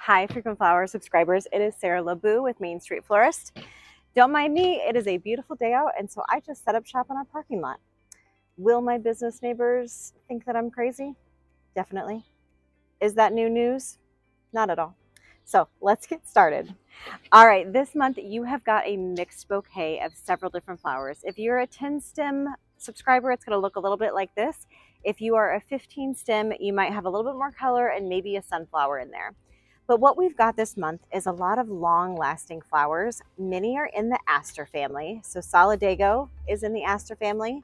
Hi, frequent flower subscribers. It is Sarah LaBoo with Main Street Florist. Don't mind me, it is a beautiful day out, and so I just set up shop on our parking lot. Will my business neighbors think that I'm crazy? Definitely. Is that new news? Not at all. So let's get started. All right, this month you have got a mixed bouquet of several different flowers. If you're a 10 stem subscriber, it's going to look a little bit like this. If you are a 15 stem, you might have a little bit more color and maybe a sunflower in there. But what we've got this month is a lot of long-lasting flowers. Many are in the aster family. So Solidago is in the aster family.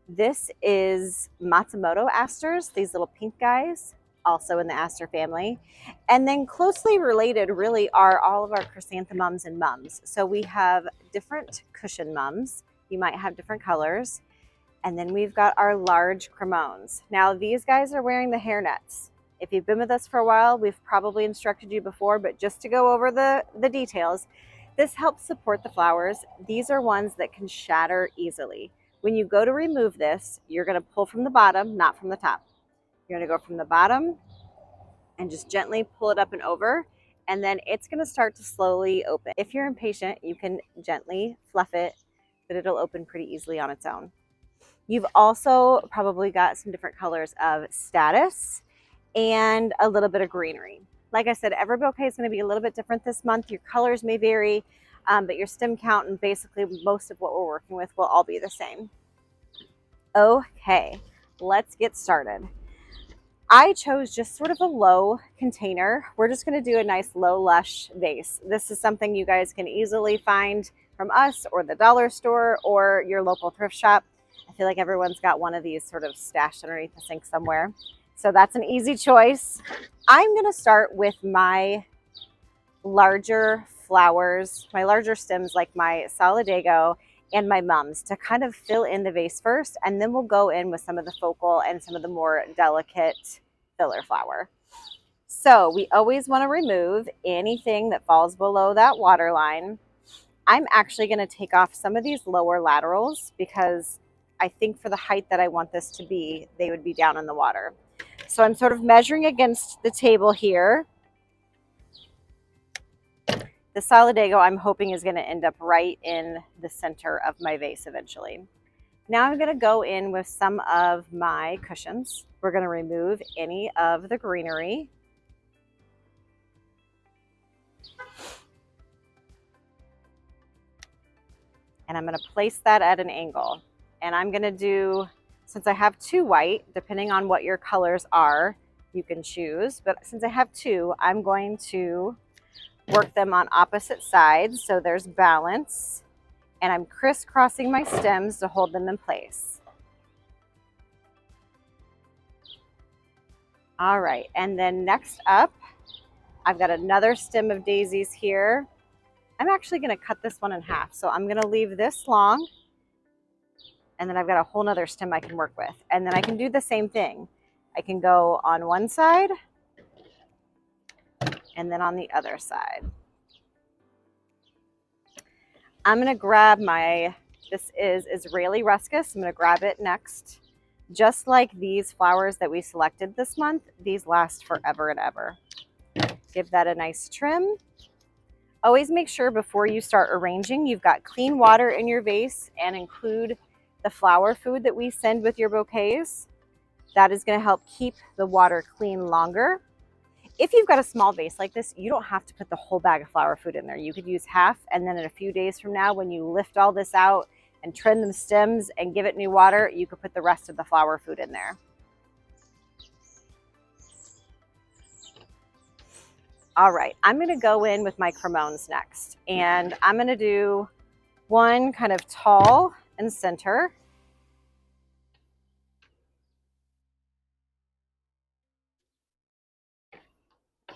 This is Matsumoto asters, these little pink guys, also in the aster family. And then closely related really are all of our chrysanthemums and mums. So we have different cushion mums. You might have different colors. And then we've got our large cremones. Now these guys are wearing the hairnets. If you've been with us for a while, we've probably instructed you before, but just to go over the details, this helps support the flowers. These are ones that can shatter easily. When you go to remove this, you're going to pull from the bottom, not from the top. You're going to go from the bottom and just gently pull it up and over, and then it's going to start to slowly open. If you're impatient, you can gently fluff it, but it'll open pretty easily on its own. You've also probably got some different colors of status and a little bit of greenery. Like I said, every bouquet is going to be a little bit different this month. Your colors may vary, but your stem count and basically most of what we're working with will all be the same. Okay, let's get started. I chose just sort of a low container. We're just going to do a nice low lush vase. This is something you guys can easily find from us or the dollar store or your local thrift shop. I feel like everyone's got one of these sort of stashed underneath the sink somewhere. So that's an easy choice. I'm going to start with my larger flowers, my larger stems like my Solidago and my mums to kind of fill in the vase first, and then we'll go in with some of the focal and some of the more delicate filler flower. So we always want to remove anything that falls below that water line. I'm actually going to take off some of these lower laterals because I think for the height that I want this to be, they would be down in the water. So I'm sort of measuring against the table here. The Solidago I'm hoping is going to end up right in the center of my vase eventually. Now I'm going to go in with some of my cushions. We're going to remove any of the greenery. And I'm going to place that at an angle. And I'm going to do, since I have two white, depending on what your colors are, you can choose. But since I have two, I'm going to work them on opposite sides so there's balance. And I'm crisscrossing my stems to hold them in place. All right, and then next up, I've got another stem of daisies here. I'm actually going to cut this one in half. So I'm going to leave this long. And then I've got a whole nother stem I can work with. And then I can do the same thing. I can go on one side and then on the other side. I'm going to grab this is Israeli ruscus. I'm going to grab it next. Just like these flowers that we selected this month, these last forever and ever. Give that a nice trim. Always make sure before you start arranging, you've got clean water in your vase, and include the flower food that we send with your bouquets. That is going to help keep the water clean longer. If you've got a small vase like this, you don't have to put the whole bag of flower food in there. You could use half, and then in a few days from now, when you lift all this out and trim the stems and give it new water, you could put the rest of the flower food in there. All right, I'm going to go in with my cremones next, and I'm going to do one kind of tall and center.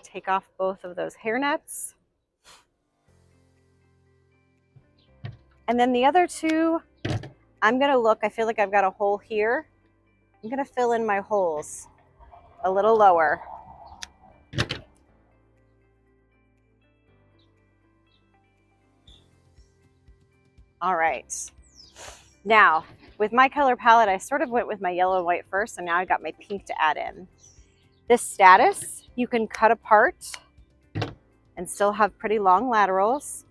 Take off both of those hair nets. And then the other two, I'm going to look, I feel like I've got a hole here. I'm going to fill in my holes a little lower. All right. Now, with my color palette, I sort of went with my yellow and white first, and now I got my pink to add in. This status, you can cut apart and still have pretty long laterals.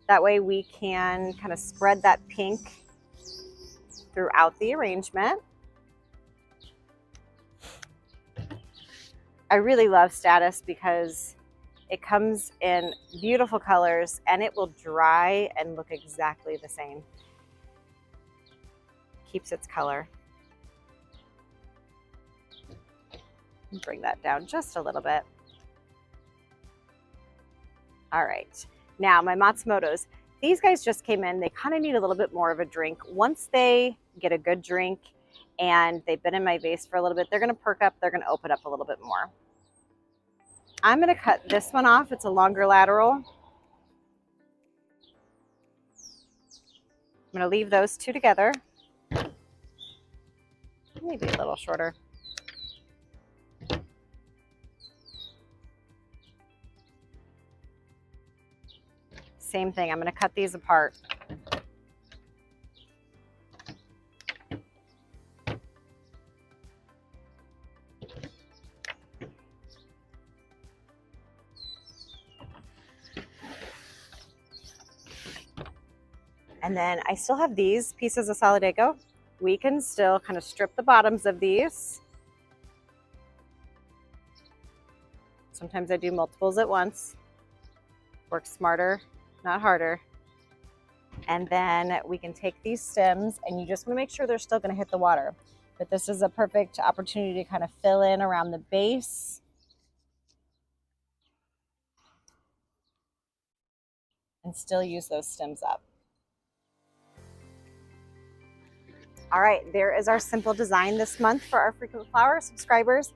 That way we can kind of spread that pink throughout the arrangement. I really love Status because it comes in beautiful colors and it will dry and look exactly the same. Keeps its color. Bring that down just a little bit. All right, now my Matsumotos. These guys just came in. They kind of need a little bit more of a drink. Once they get a good drink and they've been in my vase for a little bit, they're gonna perk up, they're gonna open up a little bit more. I'm gonna cut this one off. It's a longer lateral. I'm gonna leave those two together. Maybe a little shorter. Same thing, I'm gonna cut these apart. And then I still have these pieces of Solidago. We can still kind of strip the bottoms of these. Sometimes I do multiples at once. Works smarter, not harder. And then we can take these stems, and you just want to make sure they're still going to hit the water. But this is a perfect opportunity to kind of fill in around the base. And still use those stems up. All right, there is our simple design this month for our frequent flower subscribers.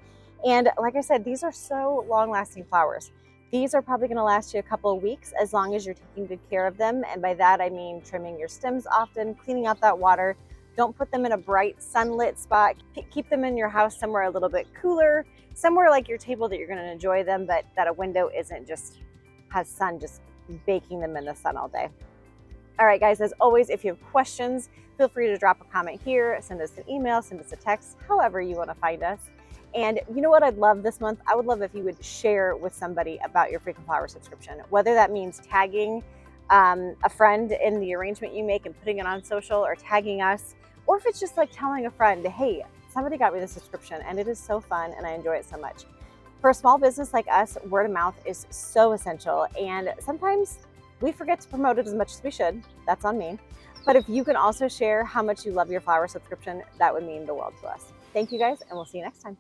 And like I said, these are so long-lasting flowers. These are probably gonna last you a couple of weeks as long as you're taking good care of them. And by that, I mean trimming your stems often, cleaning out that water. Don't put them in a bright sunlit spot. Keep them in your house somewhere a little bit cooler, somewhere like your table that you're gonna enjoy them, but that a window isn't just has sun just baking them in the sun all day. All right, guys, as always, if you have questions, feel free to drop a comment here, send us an email, send us a text, however you want to find us. And you know what I'd love this month? I would love if you would share with somebody about your frequent flower subscription, whether that means tagging a friend in the arrangement you make and putting it on social, or tagging us, or if it's just like telling a friend, hey, somebody got me the subscription and it is so fun and I enjoy it so much. For a small business like us, word of mouth is so essential, and sometimes we forget to promote it as much as we should. That's on me. But if you can also share how much you love your flower subscription, that would mean the world to us. Thank you guys, and we'll see you next time.